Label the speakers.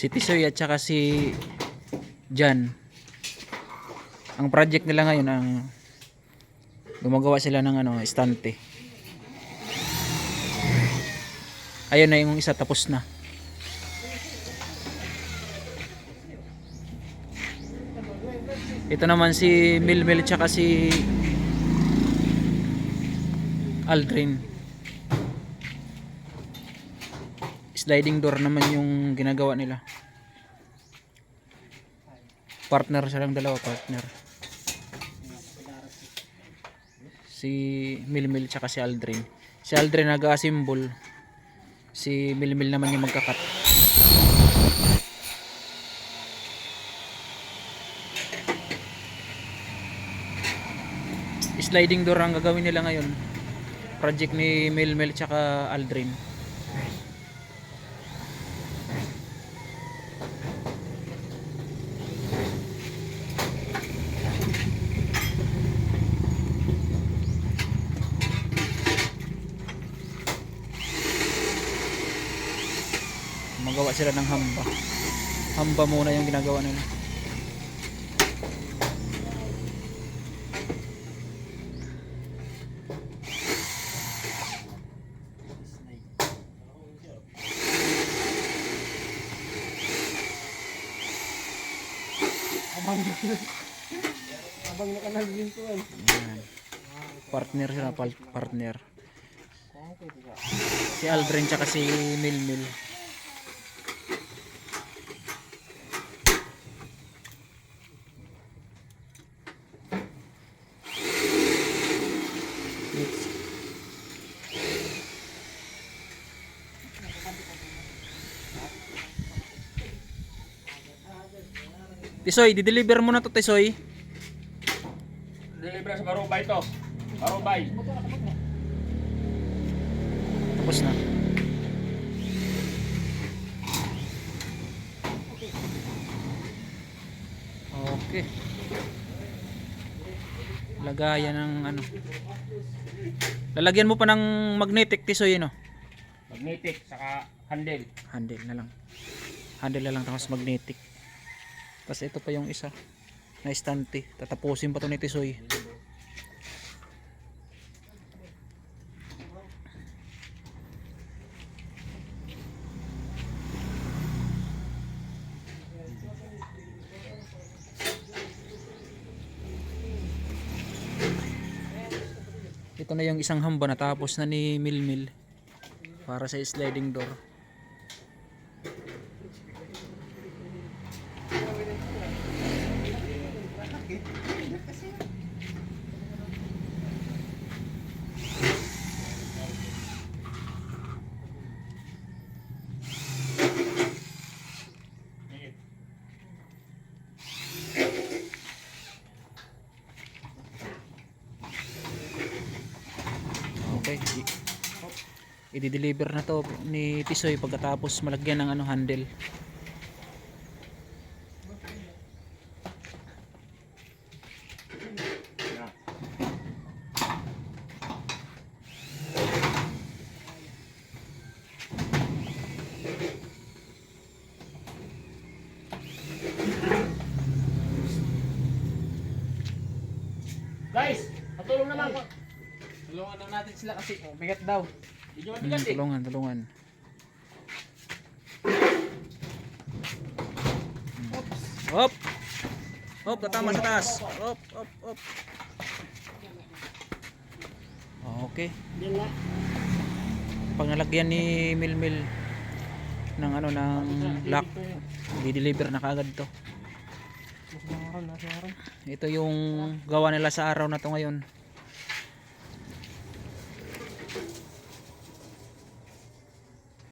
Speaker 1: Si Tisoy at saka si Jan. Ang project nila ngayon ang gumagawa sila ng estante. Ayun na yung isa, tapos na. Ito naman si Milmil tsaka si Aldrin. Sliding door naman yung ginagawa nila. Partner silang dalawa, partner. Si Milmil tsaka si Aldrin. Si Aldrin nag-assemble. Si Milmil naman yung magkakat. Sliding door ang gagawin nila ngayon. Project ni Milmil tsaka Aldrin. Magawa sila ng hamba. Hamba muna yung ginagawa nila.
Speaker 2: Abang nakanal din ko.
Speaker 1: Partner sila, partner. Si Aldrin tsaka si Milmil. Tisoy, di-deliver mo na to, Tisoy.
Speaker 2: Deliver sa Barubay to. Barubay.
Speaker 1: Tapos na. Okay. Lagayan ng lalagyan mo pa ng magnetic, Tisoy, no?
Speaker 2: Magnetic saka handle.
Speaker 1: Handle na lang. Handle na lang tapos magnetic. Tapos ito pa yung isa na estante. Tatapusin pa to ni Tisoy. Ito na yung isang hamba na tapos na ni Milmil para sa sliding door. Okay. I-deliver na to ni Tisoy pagkatapos malagyan ng handle.
Speaker 2: Guys, patulong naman ko. Tulungan na natin sila kasi bigat daw. Hindi nyo mabigat eh.
Speaker 1: Tulungan. Hop! Hop, tatama sa taas. Hop. Okay. Pag nalagyan ni Milmil ng ng lock, di-deliver na kaagad to. Ito yung gawa nila sa araw na to ngayon.